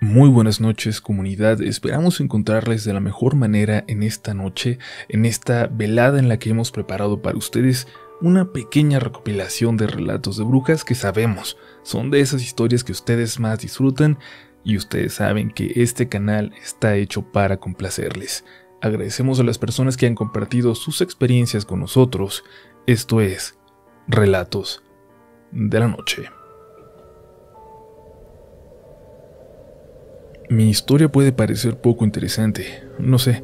Muy buenas noches, comunidad. Esperamos encontrarles de la mejor manera en esta noche, en esta velada en la que hemos preparado para ustedes una pequeña recopilación de relatos de brujas que sabemos son de esas historias que ustedes más disfrutan y ustedes saben que este canal está hecho para complacerles. Agradecemos a las personas que han compartido sus experiencias con nosotros. Esto es Relatos de la Noche. Mi historia puede parecer poco interesante, no sé,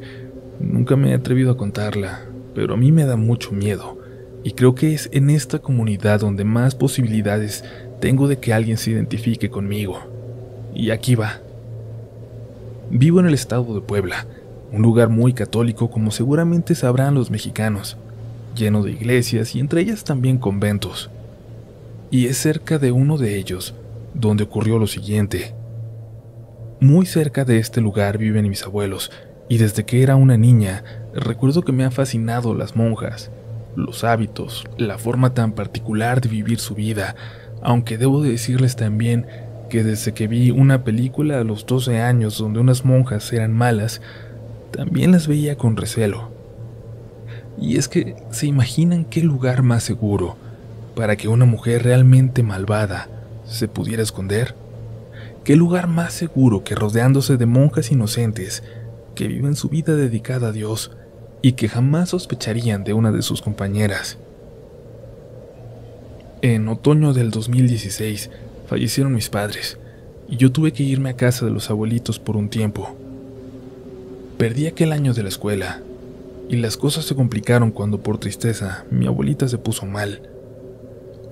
nunca me he atrevido a contarla, pero a mí me da mucho miedo, y creo que es en esta comunidad donde más posibilidades tengo de que alguien se identifique conmigo. Y aquí va. Vivo en el estado de Puebla, un lugar muy católico como seguramente sabrán los mexicanos, lleno de iglesias y entre ellas también conventos. Y es cerca de uno de ellos donde ocurrió lo siguiente. Muy cerca de este lugar viven mis abuelos, y desde que era una niña, recuerdo que me han fascinado las monjas, los hábitos, la forma tan particular de vivir su vida, aunque debo de decirles también que desde que vi una película a los 12 años donde unas monjas eran malas, también las veía con recelo. Y es que, ¿se imaginan qué lugar más seguro para que una mujer realmente malvada se pudiera esconder? ¿Qué lugar más seguro que rodeándose de monjas inocentes que viven su vida dedicada a Dios y que jamás sospecharían de una de sus compañeras? En otoño del 2016 fallecieron mis padres y yo tuve que irme a casa de los abuelitos por un tiempo. Perdí aquel año de la escuela y las cosas se complicaron cuando por tristeza mi abuelita se puso mal.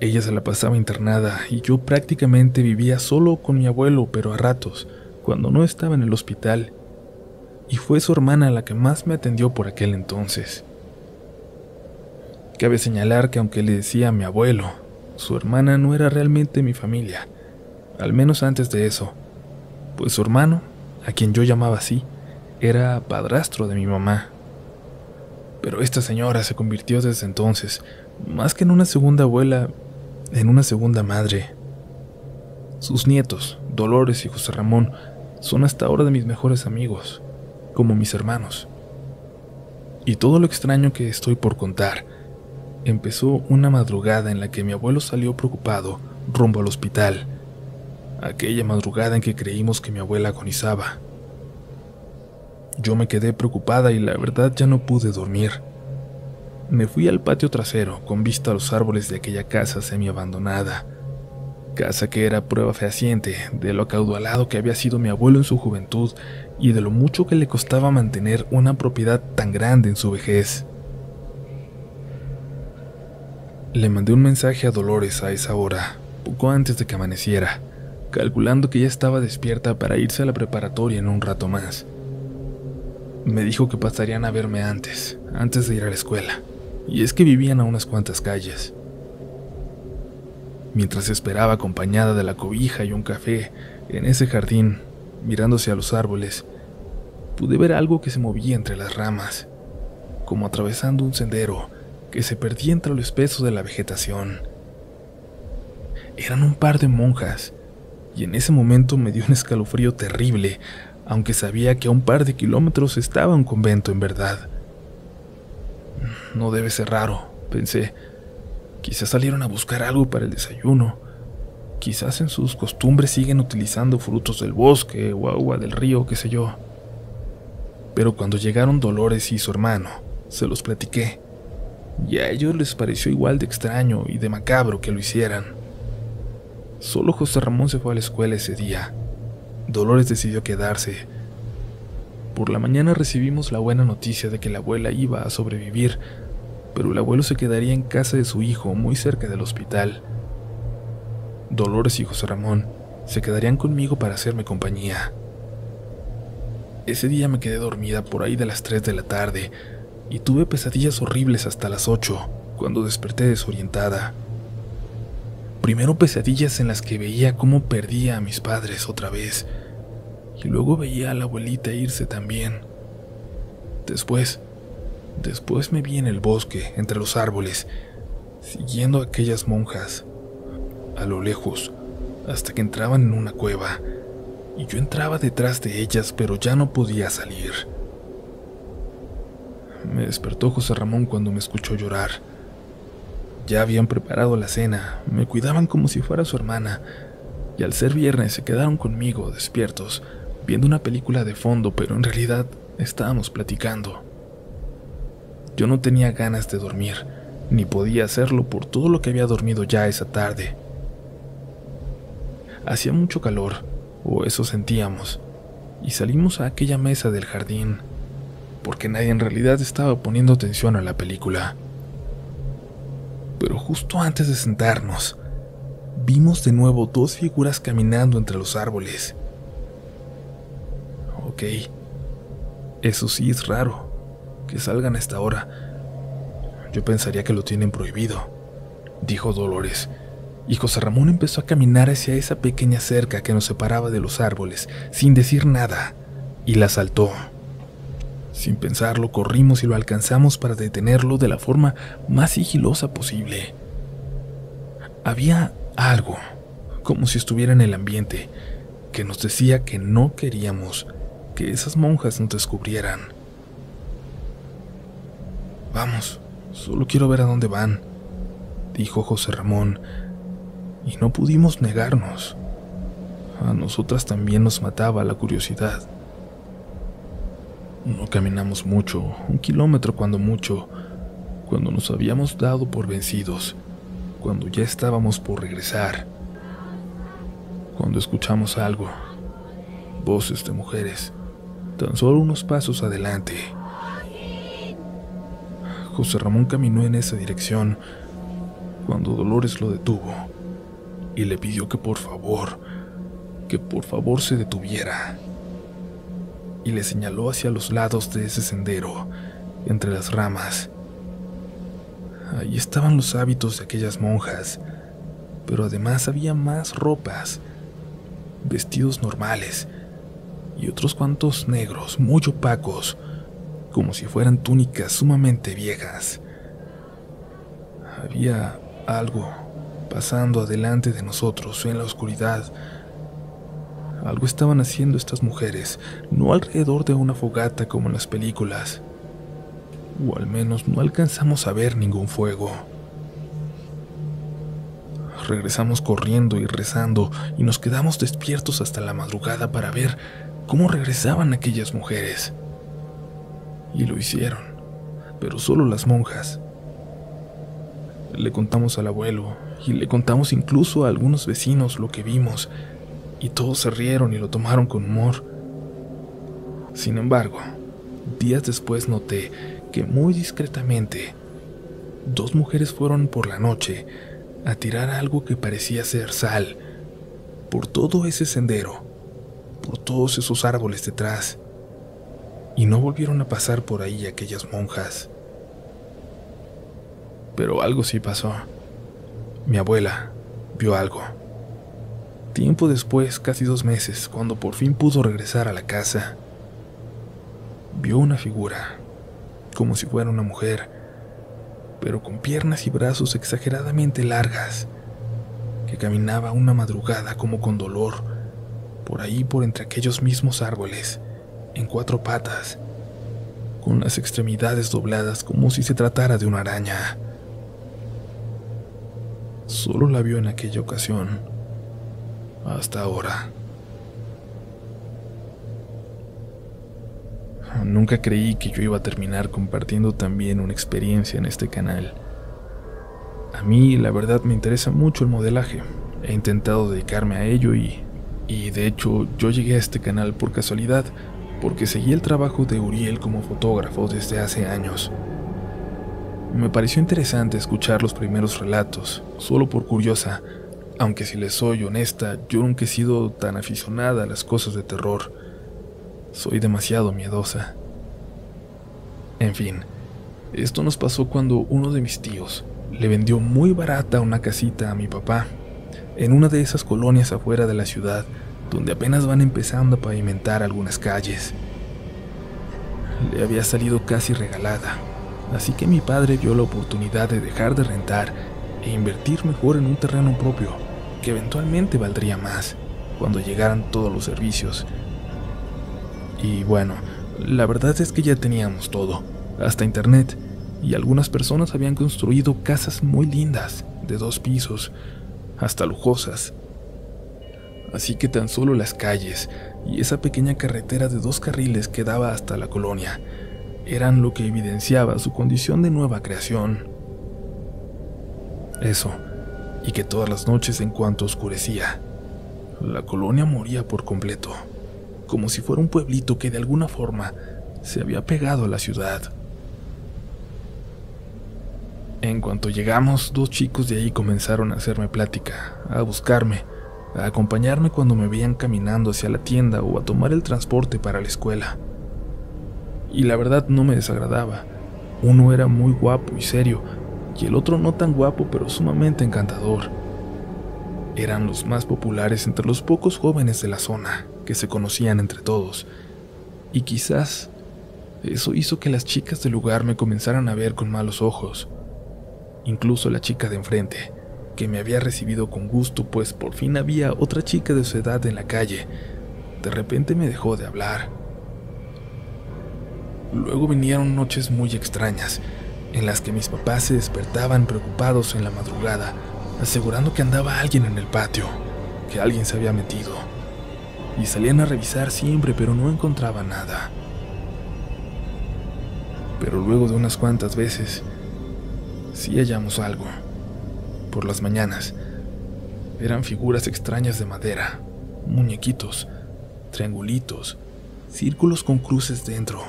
Ella se la pasaba internada y yo prácticamente vivía solo con mi abuelo, pero a ratos, cuando no estaba en el hospital. Y fue su hermana la que más me atendió por aquel entonces. Cabe señalar que aunque le decía a mi abuelo, su hermana no era realmente mi familia, al menos antes de eso, pues su hermano, a quien yo llamaba así, era padrastro de mi mamá. Pero esta señora se convirtió desde entonces, más que en una segunda abuela, en una segunda madre. Sus nietos, Dolores y José Ramón, son hasta ahora de mis mejores amigos, como mis hermanos. Y todo lo extraño que estoy por contar empezó una madrugada en la que mi abuelo salió preocupado rumbo al hospital, aquella madrugada en que creímos que mi abuela agonizaba. Yo me quedé preocupada y la verdad ya no pude dormir. Me fui al patio trasero con vista a los árboles de aquella casa semi-abandonada, casa que era prueba fehaciente de lo acaudalado que había sido mi abuelo en su juventud y de lo mucho que le costaba mantener una propiedad tan grande en su vejez. Le mandé un mensaje a Dolores a esa hora, poco antes de que amaneciera, calculando que ya estaba despierta para irse a la preparatoria en un rato más. Me dijo que pasarían a verme antes de ir a la escuela, y es que vivían a unas cuantas calles. Mientras esperaba acompañada de la cobija y un café en ese jardín, mirándose a los árboles, pude ver algo que se movía entre las ramas, como atravesando un sendero que se perdía entre lo espeso de la vegetación. Eran un par de monjas, y en ese momento me dio un escalofrío terrible, aunque sabía que a un par de kilómetros estaba un convento en verdad. No debe ser raro, pensé. Quizás salieron a buscar algo para el desayuno. Quizás en sus costumbres siguen utilizando frutos del bosque o agua del río, qué sé yo. Pero cuando llegaron Dolores y su hermano, se los platiqué, y a ellos les pareció igual de extraño y de macabro que lo hicieran. Solo José Ramón se fue a la escuela ese día. Dolores decidió quedarse. Por la mañana recibimos la buena noticia de que la abuela iba a sobrevivir, pero el abuelo se quedaría en casa de su hijo muy cerca del hospital. Dolores y José Ramón se quedarían conmigo para hacerme compañía. Ese día me quedé dormida por ahí de las 3 de la tarde y tuve pesadillas horribles hasta las 8, cuando desperté desorientada. Primero pesadillas en las que veía cómo perdía a mis padres otra vez, y luego veía a la abuelita irse también. Después me vi en el bosque, entre los árboles, siguiendo a aquellas monjas, a lo lejos, hasta que entraban en una cueva, y yo entraba detrás de ellas, pero ya no podía salir. Me despertó José Ramón cuando me escuchó llorar. Ya habían preparado la cena, me cuidaban como si fuera su hermana, y al ser viernes se quedaron conmigo, despiertos, viendo una película de fondo, pero en realidad estábamos platicando. Yo no tenía ganas de dormir, ni podía hacerlo por todo lo que había dormido ya esa tarde. Hacía mucho calor, o eso sentíamos, y salimos a aquella mesa del jardín, porque nadie en realidad estaba poniendo atención a la película. Pero justo antes de sentarnos, vimos de nuevo dos figuras caminando entre los árboles. Ok, eso sí es raro, que salgan a esta hora. Yo pensaría que lo tienen prohibido, dijo Dolores, y José Ramón empezó a caminar hacia esa pequeña cerca que nos separaba de los árboles, sin decir nada, y la saltó. Sin pensarlo, corrimos y lo alcanzamos para detenerlo de la forma más sigilosa posible. Había algo, como si estuviera en el ambiente, que nos decía que no queríamos que esas monjas nos descubrieran. Vamos, solo quiero ver a dónde van, dijo José Ramón, y no pudimos negarnos. A nosotras también nos mataba la curiosidad. No caminamos mucho, 1 kilómetro cuando mucho, cuando nos habíamos dado por vencidos, cuando ya estábamos por regresar, cuando escuchamos algo, voces de mujeres, tan solo unos pasos adelante. José Ramón caminó en esa dirección cuando Dolores lo detuvo y le pidió que por favor se detuviera. Y le señaló hacia los lados de ese sendero, entre las ramas. Ahí estaban los hábitos de aquellas monjas, pero además había más ropas, vestidos normales, y otros cuantos negros, muy opacos, como si fueran túnicas sumamente viejas. Había algo pasando adelante de nosotros en la oscuridad. Algo estaban haciendo estas mujeres, no alrededor de una fogata como en las películas, o al menos no alcanzamos a ver ningún fuego. Regresamos corriendo y rezando y nos quedamos despiertos hasta la madrugada para ver cómo regresaban aquellas mujeres. Y lo hicieron, pero solo las monjas. Le contamos al abuelo y le contamos incluso a algunos vecinos lo que vimos, y todos se rieron y lo tomaron con humor. Sin embargo, días después noté que muy discretamente 2 mujeres fueron por la noche a tirar algo que parecía ser sal por todo ese sendero, por todos esos árboles detrás, y no volvieron a pasar por ahí aquellas monjas. Pero algo sí pasó. Mi abuela vio algo. Tiempo después, casi 2 meses, cuando por fin pudo regresar a la casa, vio una figura, como si fuera una mujer, pero con piernas y brazos exageradamente largas, que caminaba una madrugada como con dolor, por ahí por entre aquellos mismos árboles, en 4 patas, con las extremidades dobladas como si se tratara de una araña. Solo la vio en aquella ocasión. Hasta ahora. Nunca creí que yo iba a terminar compartiendo también una experiencia en este canal. A mí, la verdad, me interesa mucho el modelaje. He intentado dedicarme a ello y de hecho yo llegué a este canal por casualidad, porque seguí el trabajo de Uriel como fotógrafo desde hace años. Me pareció interesante escuchar los primeros relatos, solo por curiosa, aunque si les soy honesta, yo nunca he sido tan aficionada a las cosas de terror. Soy demasiado miedosa. En fin, esto nos pasó cuando uno de mis tíos le vendió muy barata una casita a mi papá, en una de esas colonias afuera de la ciudad, donde apenas van empezando a pavimentar algunas calles. Le había salido casi regalada, así que mi padre vio la oportunidad de dejar de rentar e invertir mejor en un terreno propio, que eventualmente valdría más. cuando llegaran todos los servicios. Y bueno, la verdad es que ya teníamos todo, hasta internet, y algunas personas habían construido casas muy lindas, de 2 pisos, hasta lujosas. Así que tan solo las calles y esa pequeña carretera de 2 carriles que daba hasta la colonia eran lo que evidenciaba su condición de nueva creación. Eso, y que todas las noches en cuanto oscurecía, la colonia moría por completo, como si fuera un pueblito que de alguna forma se había pegado a la ciudad. En cuanto llegamos, 2 chicos de ahí comenzaron a hacerme plática, a buscarme, a acompañarme cuando me veían caminando hacia la tienda o a tomar el transporte para la escuela. Y la verdad no me desagradaba. Uno era muy guapo y serio, y el otro no tan guapo pero sumamente encantador. Eran los más populares entre los pocos jóvenes de la zona, que se conocían entre todos, y quizás eso hizo que las chicas del lugar me comenzaran a ver con malos ojos. Incluso la chica de enfrente, que me había recibido con gusto, pues por fin había otra chica de su edad en la calle, de repente me dejó de hablar. Luego vinieron noches muy extrañas, en las que mis papás se despertaban preocupados en la madrugada, asegurando que andaba alguien en el patio, que alguien se había metido, y salían a revisar siempre, pero no encontraban nada. Pero luego de unas cuantas veces, sí hallamos algo. Por las mañanas, eran figuras extrañas de madera, muñequitos, triangulitos, círculos con cruces dentro.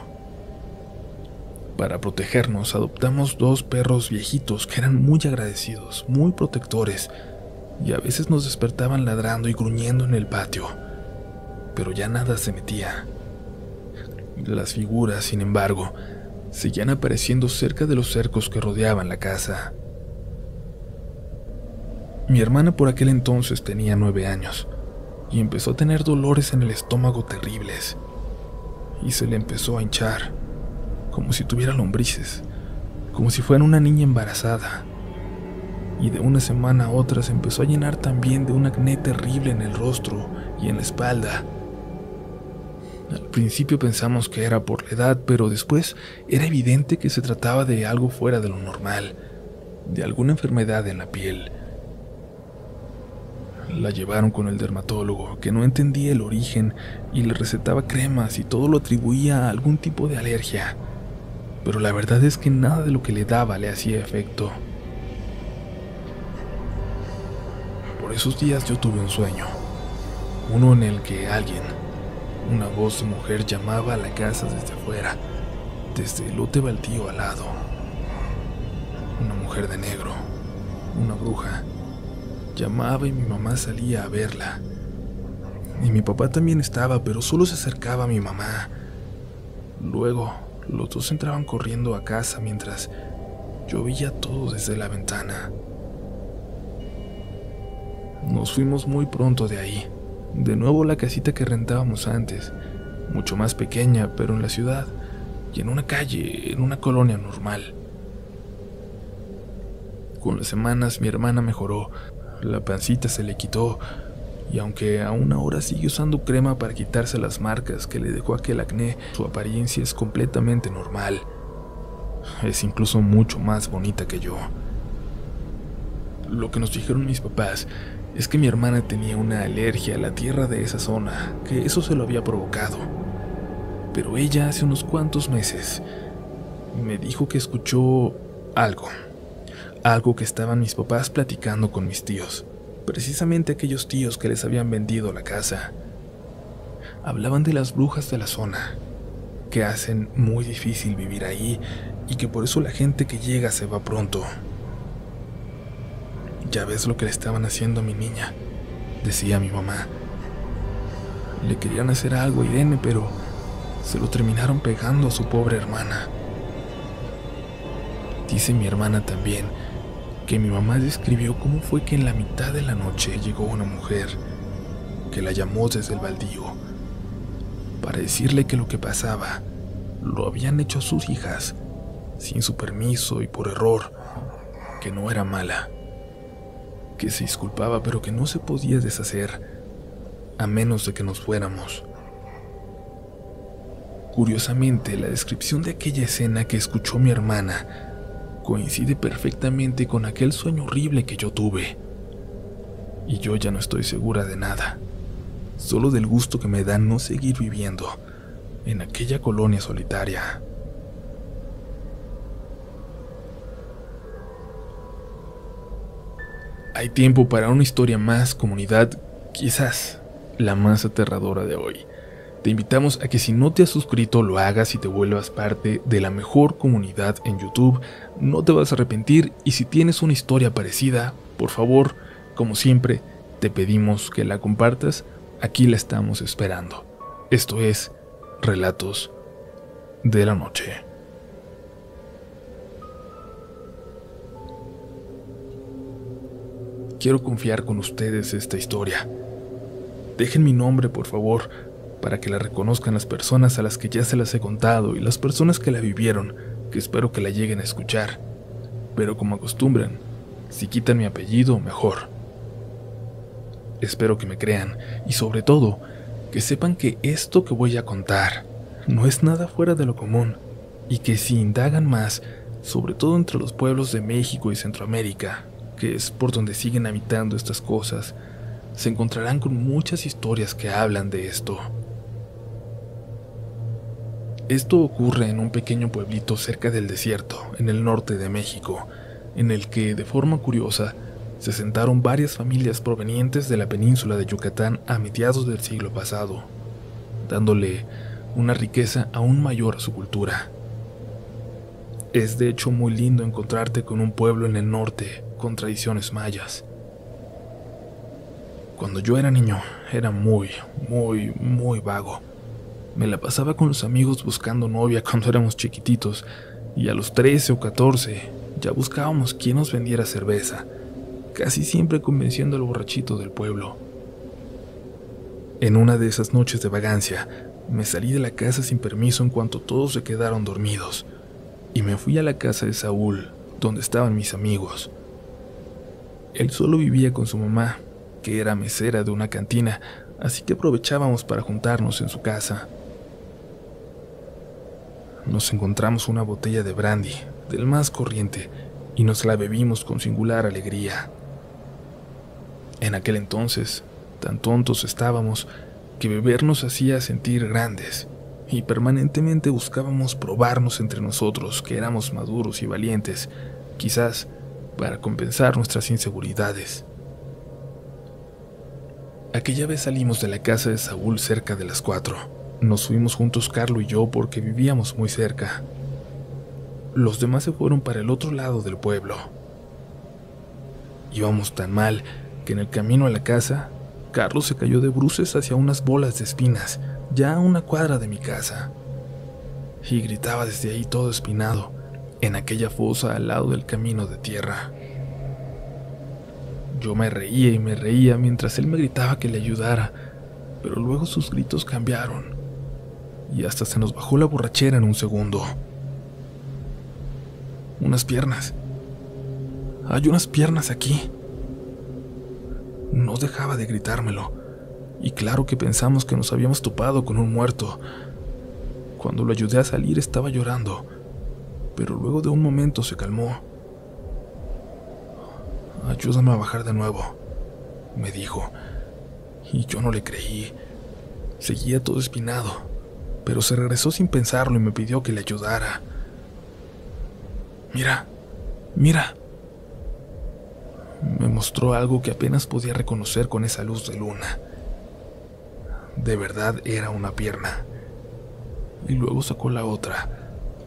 Para protegernos, adoptamos 2 perros viejitos que eran muy agradecidos, muy protectores, y a veces nos despertaban ladrando y gruñendo en el patio, pero ya nada se metía. Las figuras, sin embargo, seguían apareciendo cerca de los cercos que rodeaban la casa. Mi hermana por aquel entonces tenía 9 años y empezó a tener dolores en el estómago terribles, y se le empezó a hinchar, como si tuviera lombrices, como si fuera una niña embarazada, y de una semana a otra se empezó a llenar también de un acné terrible en el rostro y en la espalda. Al principio pensamos que era por la edad, pero después era evidente que se trataba de algo fuera de lo normal, de alguna enfermedad en la piel. La llevaron con el dermatólogo, que no entendía el origen y le recetaba cremas y todo lo atribuía a algún tipo de alergia, pero la verdad es que nada de lo que le daba le hacía efecto. Por esos días yo tuve un sueño, uno en el que alguien, una voz de mujer, llamaba a la casa desde afuera, desde el lote baldío al lado. Una mujer de negro, una bruja, llamaba y mi mamá salía a verla. Y mi papá también estaba, pero solo se acercaba a mi mamá. Luego, los 2 entraban corriendo a casa mientras yo veía todo desde la ventana. Nos fuimos muy pronto de ahí, de nuevo a la casita que rentábamos antes, mucho más pequeña, pero en la ciudad, y en una calle, en una colonia normal. Con las semanas mi hermana mejoró, la pancita se le quitó, y aunque aún ahora sigue usando crema para quitarse las marcas que le dejó aquel acné, su apariencia es completamente normal. Es incluso mucho más bonita que yo. Lo que nos dijeron mis papás es que mi hermana tenía una alergia a la tierra de esa zona, que eso se lo había provocado. Pero ella hace unos cuantos meses me dijo que escuchó algo que estaban mis papás platicando con mis tíos, precisamente aquellos tíos que les habían vendido la casa. Hablaban de las brujas de la zona, que hacen muy difícil vivir ahí y que por eso la gente que llega se va pronto. Ya ves lo que le estaban haciendo a mi niña, decía mi mamá. Le querían hacer algo a Irene, pero se lo terminaron pegando a su pobre hermana. Dice mi hermana también que mi mamá describió cómo fue que en la mitad de la noche llegó una mujer que la llamó desde el baldío para decirle que lo que pasaba lo habían hecho sus hijas, sin su permiso y por error, que no era mala, que se disculpaba pero que no se podía deshacer, a menos de que nos fuéramos. Curiosamente, la descripción de aquella escena que escuchó mi hermana coincide perfectamente con aquel sueño horrible que yo tuve. Y yo ya no estoy segura de nada, solo del gusto que me da no seguir viviendo en aquella colonia solitaria. Hay tiempo para una historia más, comunidad, quizás la más aterradora de hoy. Te invitamos a que si no te has suscrito lo hagas y te vuelvas parte de la mejor comunidad en YouTube. No te vas a arrepentir, y si tienes una historia parecida, por favor, como siempre, te pedimos que la compartas. Aquí la estamos esperando. Esto es Relatos de la Noche. Quiero confiar con ustedes esta historia. Dejen mi nombre, por favor, para que la reconozcan las personas a las que ya se las he contado y las personas que la vivieron, que espero que la lleguen a escuchar. Pero como acostumbran, si quitan mi apellido, mejor. Espero que me crean y sobre todo, que sepan que esto que voy a contar no es nada fuera de lo común y que si indagan más, sobre todo entre los pueblos de México y Centroamérica, que es por donde siguen habitando estas cosas, se encontrarán con muchas historias que hablan de esto. Esto ocurre en un pequeño pueblito cerca del desierto, en el norte de México, en el que, de forma curiosa, se asentaron varias familias provenientes de la península de Yucatán a mediados del siglo pasado, dándole una riqueza aún mayor a su cultura. Es de hecho muy lindo encontrarte con un pueblo en el norte con tradiciones mayas. Cuando yo era niño, era muy vago. Me la pasaba con los amigos buscando novia cuando éramos chiquititos, y a los 13 o 14 ya buscábamos quién nos vendiera cerveza, casi siempre convenciendo al borrachito del pueblo. En una de esas noches de vagancia, me salí de la casa sin permiso en cuanto todos se quedaron dormidos, y me fui a la casa de Saúl, donde estaban mis amigos. Él solo vivía con su mamá, que era mesera de una cantina, así que aprovechábamos para juntarnos en su casa. Nos encontramos una botella de brandy, del más corriente, y nos la bebimos con singular alegría. En aquel entonces, tan tontos estábamos, que beber nos hacía sentir grandes, y permanentemente buscábamos probarnos entre nosotros que éramos maduros y valientes, quizás para compensar nuestras inseguridades. Aquella vez salimos de la casa de Saúl cerca de las 4. Nos fuimos juntos Carlo y yo porque vivíamos muy cerca. Los demás se fueron para el otro lado del pueblo. Íbamos tan mal que en el camino a la casa, Carlos se cayó de bruces hacia unas bolas de espinas, ya a una cuadra de mi casa. Y gritaba desde ahí todo espinado, en aquella fosa al lado del camino de tierra. Yo me reía y me reía mientras él me gritaba que le ayudara, pero luego sus gritos cambiaron, y hasta se nos bajó la borrachera en un segundo. Unas piernas. Hay unas piernas aquí. No dejaba de gritármelo, y claro que pensamos que nos habíamos topado con un muerto. Cuando lo ayudé a salir estaba llorando, pero luego de un momento se calmó. «Ayúdame a bajar de nuevo», me dijo, y yo no le creí. Seguía todo espinado, pero se regresó sin pensarlo y me pidió que le ayudara. «Mira, mira». Me mostró algo que apenas podía reconocer con esa luz de luna. De verdad era una pierna. Y luego sacó la otra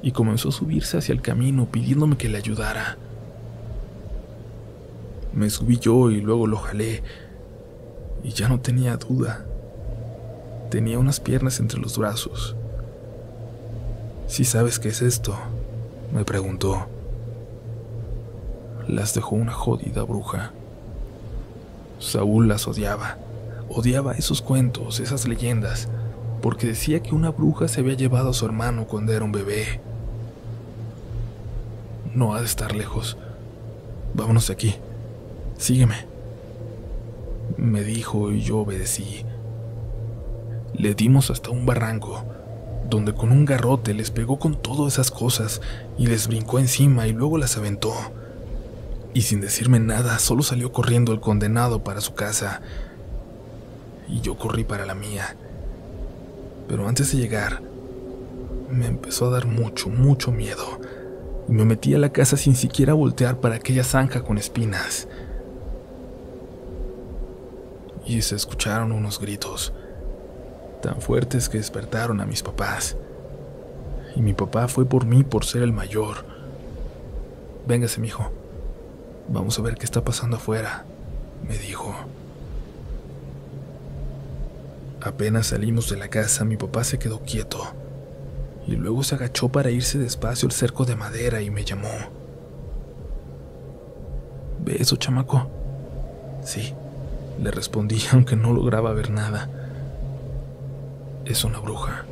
y comenzó a subirse hacia el camino pidiéndome que le ayudara. Me subí yo y luego lo jalé, y ya no tenía duda. Tenía unas piernas entre los brazos. «¿Sí sabes qué es esto?», me preguntó. Las dejó una jodida bruja. Saúl las odiaba. Odiaba esos cuentos, esas leyendas, porque decía que una bruja se había llevado a su hermano cuando era un bebé. «No ha de estar lejos. Vámonos de aquí. Sígueme», me dijo, y yo obedecí. Le dimos hasta un barranco, donde con un garrote les pegó con todas esas cosas y les brincó encima y luego las aventó. Y sin decirme nada, solo salió corriendo el condenado para su casa. Y yo corrí para la mía. Pero antes de llegar, me empezó a dar mucho, mucho miedo. Y me metí a la casa sin siquiera voltear para aquella zanja con espinas. Y se escucharon unos gritos, tan fuertes que despertaron a mis papás. Y mi papá fue por mí por ser el mayor. Véngase, mijo. Vamos a ver qué está pasando afuera, me dijo. Apenas salimos de la casa, mi papá se quedó quieto y luego se agachó para irse despacio al cerco de madera y me llamó. ¿Ve eso, chamaco? Sí, le respondí, aunque no lograba ver nada. Es una bruja.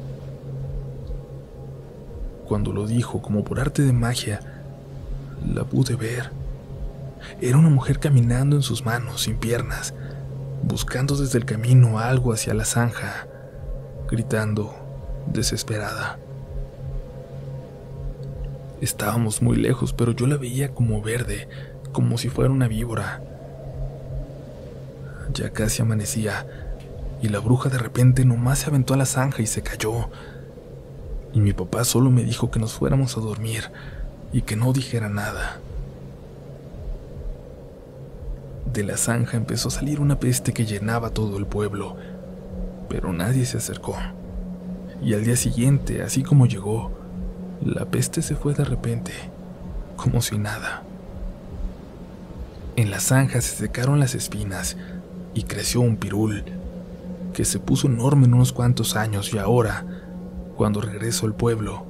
Cuando lo dijo, como por arte de magia, la pude ver. Era una mujer caminando en sus manos, sin piernas, buscando desde el camino algo hacia la zanja, gritando, desesperada. Estábamos muy lejos, pero yo la veía como verde, como si fuera una víbora. Ya casi amanecía, y la bruja de repente nomás se aventó a la zanja y se cayó. Y mi papá solo me dijo que nos fuéramos a dormir y que no dijera nada. De la zanja empezó a salir una peste que llenaba todo el pueblo, pero nadie se acercó. Y al día siguiente, así como llegó, la peste se fue de repente, como si nada. En la zanja se secaron las espinas y creció un pirul, que se puso enorme en unos cuantos años, y ahora, cuando regreso al pueblo,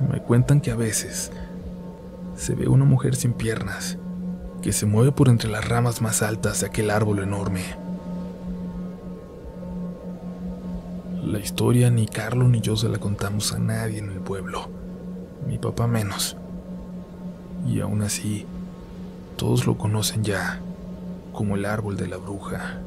me cuentan que a veces se ve una mujer sin piernas que se mueve por entre las ramas más altas de aquel árbol enorme. La historia ni Carlos ni yo se la contamos a nadie en el pueblo, mi papá menos. Y aún así, todos lo conocen ya como el árbol de la bruja.